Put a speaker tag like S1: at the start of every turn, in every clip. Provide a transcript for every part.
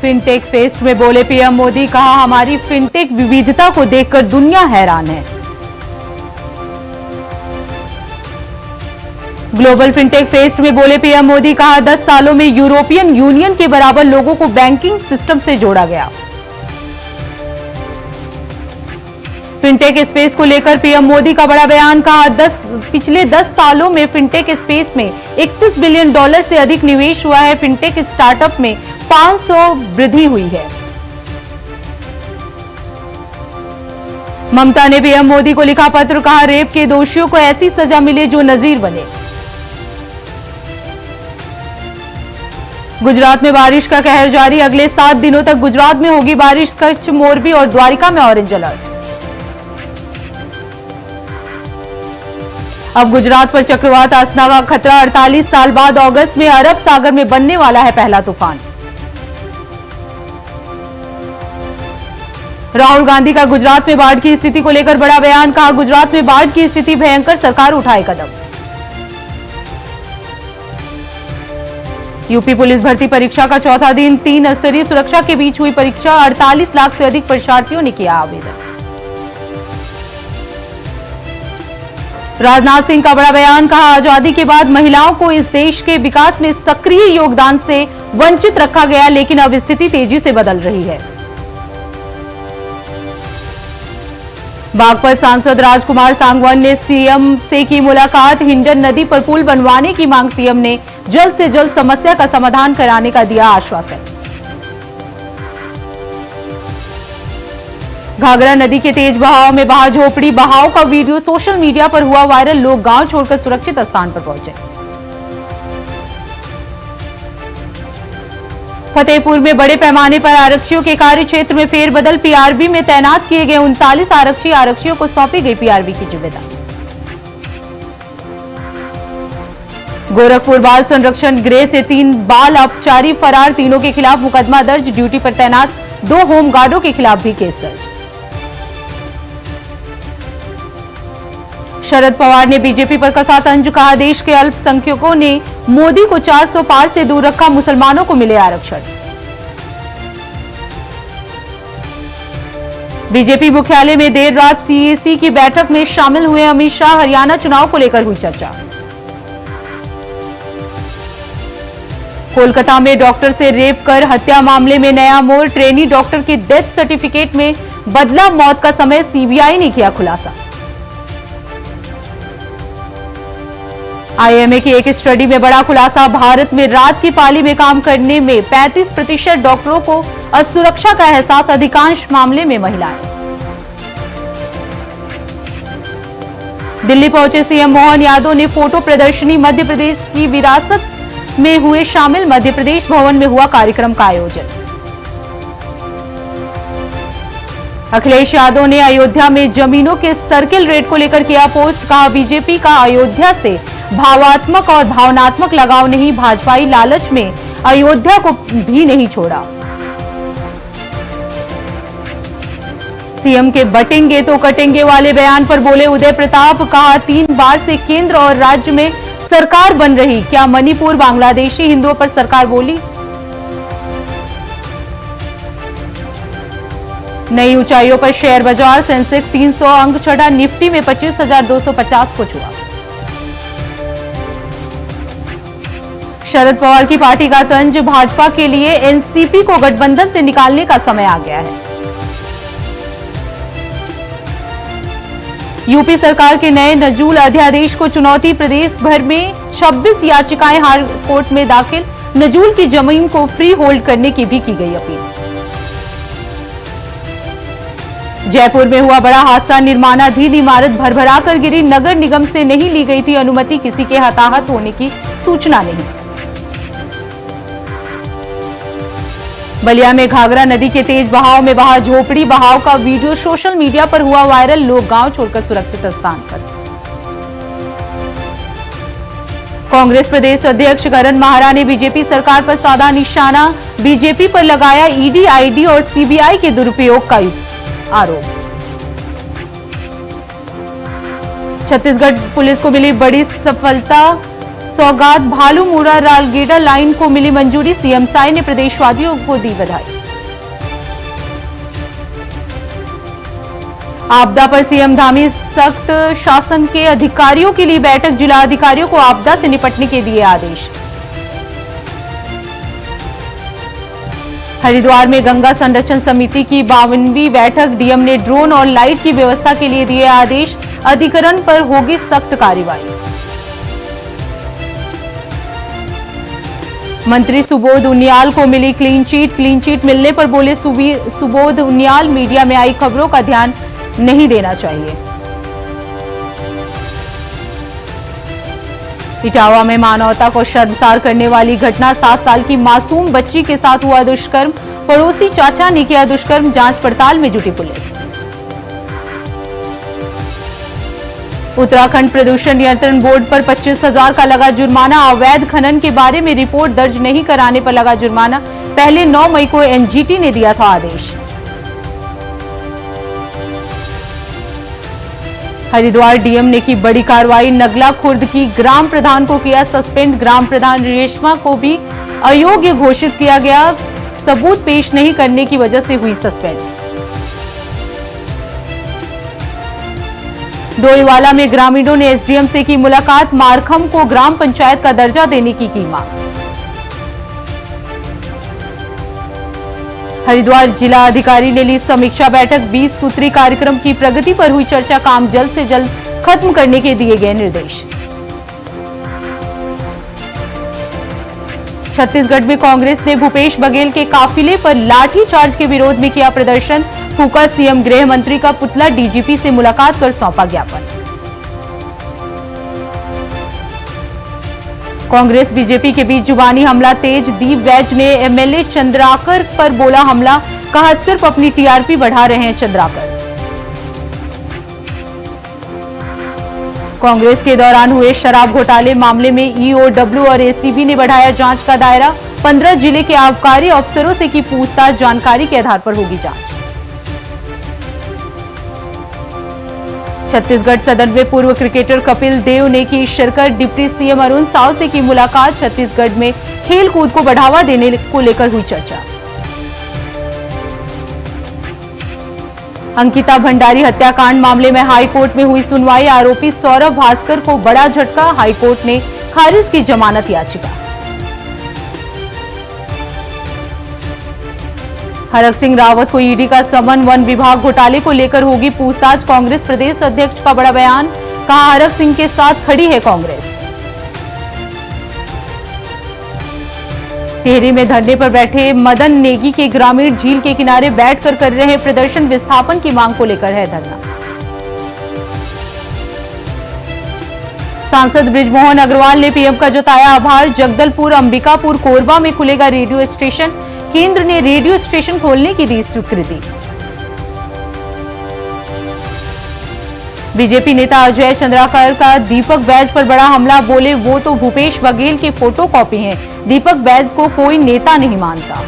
S1: Fintech fest में बोले PM Modi, कहा हमारी फिनटेक विविधता को देखकर दुनिया हैरान है। ग्लोबल फिनटेक फेस्ट में बोले पीएम मोदी, कहा 10 सालों में यूरोपियन यूनियन के बराबर लोगों को बैंकिंग सिस्टम से जोड़ा गया। फिनटेक स्पेस को लेकर पीएम मोदी का बड़ा बयान, कहा पिछले 10 सालों में फिनटेक स्पेस में $31 बिलियन से अधिक निवेश हुआ है। फिनटेक स्टार्टअप में 500 वृद्धि हुई है। ममता ने पीएम मोदी को लिखा पत्र, कहा रेप के दोषियों को ऐसी सजा मिले जो नजीर बने। गुजरात में बारिश का कहर जारी, अगले 7 दिनों तक गुजरात में होगी बारिश। कच्छ, मोरबी और द्वारिका में ऑरेंज अलर्ट। अब गुजरात पर चक्रवात आसना का खतरा, 48 साल बाद अगस्त में अरब सागर में बनने वाला है पहला तूफान। राहुल गांधी का गुजरात में बाढ़ की स्थिति को लेकर बड़ा बयान, कहा गुजरात में बाढ़ की स्थिति भयंकर, सरकार उठाए कदम। यूपी पुलिस भर्ती परीक्षा का चौथा दिन, 3 स्तरीय सुरक्षा के बीच हुई परीक्षा। 48 लाख से अधिक परीक्षार्थियों ने किया आवेदन। राजनाथ सिंह का बड़ा बयान, कहा आजादी के बाद महिलाओं को इस देश के विकास में सक्रिय योगदान से वंचित रखा गया, लेकिन अब स्थिति तेजी से बदल रही है। बागपत सांसद राजकुमार सांगवान ने सीएम से की मुलाकात, हिंडन नदी पर पुल बनवाने की मांग। सीएम ने जल्द से जल्द समस्या का समाधान कराने का दिया आश्वासन। घाघरा नदी के तेज बहाव में बहा झोपड़ी, बहाव का वीडियो सोशल मीडिया पर हुआ वायरल। लोग गांव छोड़कर सुरक्षित स्थान पर पहुंचे। फतेहपुर में बड़े पैमाने पर आरक्षियों के कार्य क्षेत्र में फेरबदल, पीआरबी में तैनात किए गए 39 आरक्षियों को सौंपी गई पीआरबी की जिम्मेदारी। गोरखपुर बाल संरक्षण गृह से 3 बाल अपचारी फरार, तीनों के खिलाफ मुकदमा दर्ज। ड्यूटी पर तैनात 2 होमगार्डों के खिलाफ भी केस दर्ज। शरद पवार ने बीजेपी पर कसा तंज, कहा देश के अल्पसंख्यकों ने मोदी को 400 पार से दूर रखा, मुसलमानों को मिले आरक्षण। बीजेपी मुख्यालय में देर रात सीएसी की बैठक में शामिल हुए अमित शाह, हरियाणा चुनाव को लेकर हुई चर्चा। कोलकाता में डॉक्टर से रेप कर हत्या मामले में नया मोड़, ट्रेनी डॉक्टर की डेथ सर्टिफिकेट में बदला मौत का समय, सीबीआई ने किया खुलासा। आईएमए की एक स्टडी में बड़ा खुलासा, भारत में रात की पाली में काम करने में 35% डॉक्टरों को असुरक्षा का एहसास, अधिकांश मामले में महिलाएं। दिल्ली पहुंचे सीएम मोहन यादव ने फोटो प्रदर्शनी, मध्य प्रदेश की विरासत में हुए शामिल। मध्य प्रदेश भवन में हुआ कार्यक्रम का आयोजन। अखिलेश यादव ने अयोध्या में जमीनों के सर्किल रेट को लेकर किया पोस्ट, कहा बीजेपी का अयोध्या से भावात्मक और भावनात्मक लगाव नहीं, भाजपाई लालच में अयोध्या को भी नहीं छोड़ा। सीएम के बटेंगे तो कटेंगे वाले बयान पर बोले उदय प्रताप, कहा 3 बार से केंद्र और राज्य में सरकार बन रही, क्या मणिपुर बांग्लादेशी हिंदुओं पर सरकार बोली। नई ऊंचाइयों पर शेयर बाजार, सेंसेक्स 300 अंक चढ़ा, निफ्टी में 25,250 को छुआ। शरद पवार की पार्टी का तंज, भाजपा के लिए एनसीपी को गठबंधन से निकालने का समय आ गया है। यूपी सरकार के नए नजूल अध्यादेश को चुनौती, प्रदेश भर में 26 याचिकाएं हाई कोर्ट में दाखिल। नजूल की जमीन को फ्री होल्ड करने की भी की गई अपील। जयपुर में हुआ बड़ा हादसा, निर्माणाधीन इमारत भरभरा कर गिरी, नगर निगम से नहीं ली गई थी अनुमति, किसी के हताहत होने की सूचना नहीं। बलिया में घाघरा नदी के तेज बहाव में बहा झोपड़ी, बहाव का वीडियो सोशल मीडिया पर हुआ वायरल। लोग गांव छोड़कर सुरक्षित स्थान पर। कांग्रेस प्रदेश अध्यक्ष करण माहरा ने बीजेपी सरकार पर साधा निशाना, बीजेपी पर लगाया ईडी, आईडी और सीबीआई के दुरुपयोग का आरोप। छत्तीसगढ़ पुलिस को मिली बड़ी सफलता, सौगात भालूमुड़ा रालगेड़ा लाइन को मिली मंजूरी, सीएम साई ने प्रदेशवासियों को दी बधाई। आपदा पर सीएम धामी सख्त शासन के अधिकारियों के लिए बैठक, जिला अधिकारियों को आपदा से निपटने के दिए आदेश। हरिद्वार में गंगा संरक्षण समिति की 52वीं बैठक, डीएम ने ड्रोन और लाइट की व्यवस्था के लिए दिए आदेश, अधिकरण पर होगी सख्त कार्रवाई। मंत्री सुबोध उनियाल को मिली क्लीन चिट मिलने पर बोले सुबोध उनियाल, मीडिया में आई खबरों का ध्यान नहीं देना चाहिए। इटावा में मानवता को शर्मसार करने वाली घटना, 7 साल की मासूम बच्ची के साथ हुआ दुष्कर्म, पड़ोसी चाचा ने किया दुष्कर्म, जांच पड़ताल में जुटी पुलिस। उत्तराखंड प्रदूषण नियंत्रण बोर्ड पर 25,000 का लगा जुर्माना, अवैध खनन के बारे में रिपोर्ट दर्ज नहीं कराने पर लगा जुर्माना, पहले 9 मई को एनजीटी ने दिया था आदेश। हरिद्वार डीएम ने की बड़ी कार्रवाई, नगला खुर्द की ग्राम प्रधान को किया सस्पेंड, ग्राम प्रधान रेशमा को भी अयोग्य घोषित किया गया, सबूत पेश नहीं करने की वजह से हुई सस्पेंड। डोईवाला में ग्रामीणों ने एसडीएम से की मुलाकात, मारखम को ग्राम पंचायत का दर्जा देने की मांग। हरिद्वार जिला अधिकारी ने ली समीक्षा बैठक, 20 सूत्री कार्यक्रम की प्रगति पर हुई चर्चा, काम जल्द से जल्द खत्म करने के दिए गए निर्देश। छत्तीसगढ़ में कांग्रेस ने भूपेश बघेल के काफिले पर लाठीचार्ज के विरोध में किया प्रदर्शन, फूका सीएम गृह मंत्री का पुतला, डीजीपी से मुलाकात कर सौंपा ज्ञापन। कांग्रेस बीजेपी के बीच जुबानी हमला तेज, दीप वैज ने एमएलए चंद्राकर पर बोला हमला, कहा सिर्फ अपनी टीआरपी बढ़ा रहे हैं चंद्राकर। कांग्रेस के दौरान हुए शराब घोटाले मामले में ईओडब्ल्यू और एसीबी ने बढ़ाया जांच का दायरा, 15 जिले के आबकारी अफसरों से की पूछताछ, जानकारी के आधार पर होगी जांच। छत्तीसगढ़ सदन में पूर्व क्रिकेटर कपिल देव ने की शिरकत, डिप्टी सीएम अरुण साव से की मुलाकात, छत्तीसगढ़ में खेल कूद को बढ़ावा देने को लेकर हुई चर्चा। अंकिता भंडारी हत्याकांड मामले में हाईकोर्ट में हुई सुनवाई, आरोपी सौरभ भास्कर को बड़ा झटका, हाईकोर्ट ने खारिज की जमानत याचिका। हरक सिंह रावत को ईडी का समन, वन विभाग घोटाले को लेकर होगी पूछताछ, कांग्रेस प्रदेश अध्यक्ष का बड़ा बयान, कहा हरक सिंह के साथ खड़ी है कांग्रेस। टिहरी में धरने पर बैठे मदन नेगी के ग्रामीण झील के किनारे बैठकर कर रहे प्रदर्शन, विस्थापन की मांग को लेकर है धरना। सांसद बृजमोहन अग्रवाल ने पीएम का जताया आभार, जगदलपुर, अंबिकापुर, कोरबा में खुलेगा रेडियो स्टेशन, केंद्र ने रेडियो स्टेशन खोलने की दी स्वीकृति। बीजेपी नेता अजय चंद्राकर का दीपक बैज पर बड़ा हमला, बोले वो तो भूपेश बघेल के फोटोकॉपी हैं, दीपक बैज को कोई नेता नहीं मानता।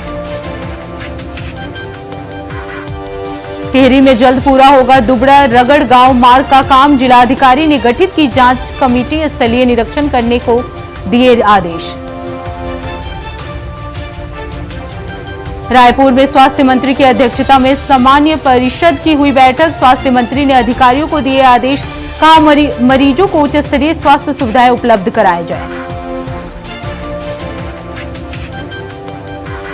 S1: टिहरी में जल्द पूरा होगा दुबड़ा रगड़ गांव मार्ग का काम, जिलाधिकारी ने गठित की जांच कमेटी, स्थलीय निरीक्षण करने को दिए आदेश। रायपुर में स्वास्थ्य मंत्री की अध्यक्षता में सामान्य परिषद की हुई बैठक, स्वास्थ्य मंत्री ने अधिकारियों को दिए आदेश, कहा मरीजों को उच्च स्तरीय स्वास्थ्य सुविधाएं उपलब्ध कराई जाए।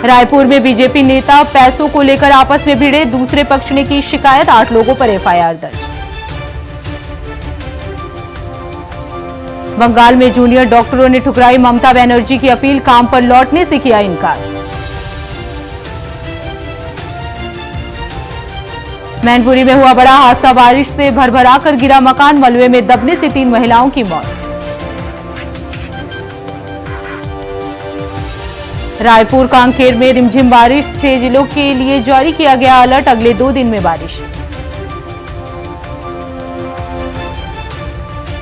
S1: रायपुर में बीजेपी नेता पैसों को लेकर आपस में भिड़े, दूसरे पक्ष ने की शिकायत, 8 लोगों पर एफआईआर दर्ज। बंगाल में जूनियर डॉक्टरों ने ठुकराई ममता बनर्जी की अपील, काम पर लौटने से किया इनकार। मैनपुरी में हुआ बड़ा हादसा, बारिश से भरभरा कर गिरा मकान, मलबे में दबने से 3 महिलाओं की मौत। रायपुर कांकेर में रिमझिम बारिश, 6 जिलों के लिए जारी किया गया अलर्ट, अगले 2 दिन में बारिश।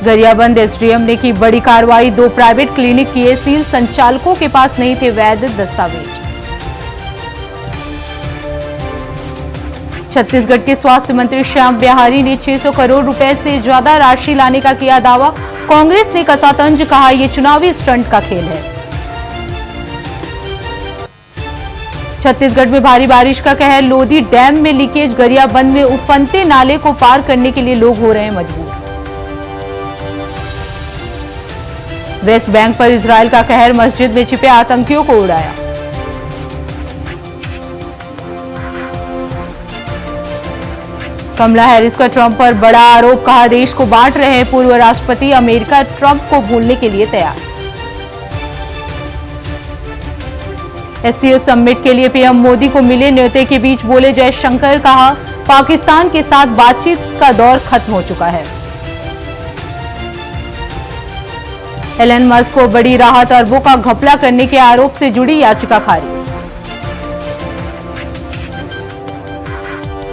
S1: गरियाबंद एसडीएम ने की बड़ी कार्रवाई, 2 प्राइवेट क्लिनिक किए सील, संचालकों के पास नहीं थे वैध दस्तावेज। छत्तीसगढ़ के स्वास्थ्य मंत्री श्याम बिहारी ने 600 करोड़ रुपए से ज्यादा राशि लाने का किया दावा, कांग्रेस ने कसा तंज, कहा ये चुनावी स्टंट का खेल है। छत्तीसगढ़ में भारी बारिश का कहर, लोधी डैम में लीकेज, गरियाबंद में उफनते नाले को पार करने के लिए लोग हो रहे हैं मजबूर। वेस्ट बैंक पर इजरायल का कहर, मस्जिद में छिपे आतंकियों को उड़ाया। कमला हैरिस का ट्रंप पर बड़ा आरोप, कहा देश को बांट रहे हैं पूर्व राष्ट्रपति, अमेरिका ट्रंप को भूलने के लिए तैयार। एससीओ समिट के लिए पीएम मोदी को मिले न्योते के बीच बोले जयशंकर, कहा पाकिस्तान के साथ बातचीत का दौर खत्म हो चुका है। एलन मस्क को बड़ी राहत, अरबों का घपला करने के आरोप से जुड़ी याचिका खारिज।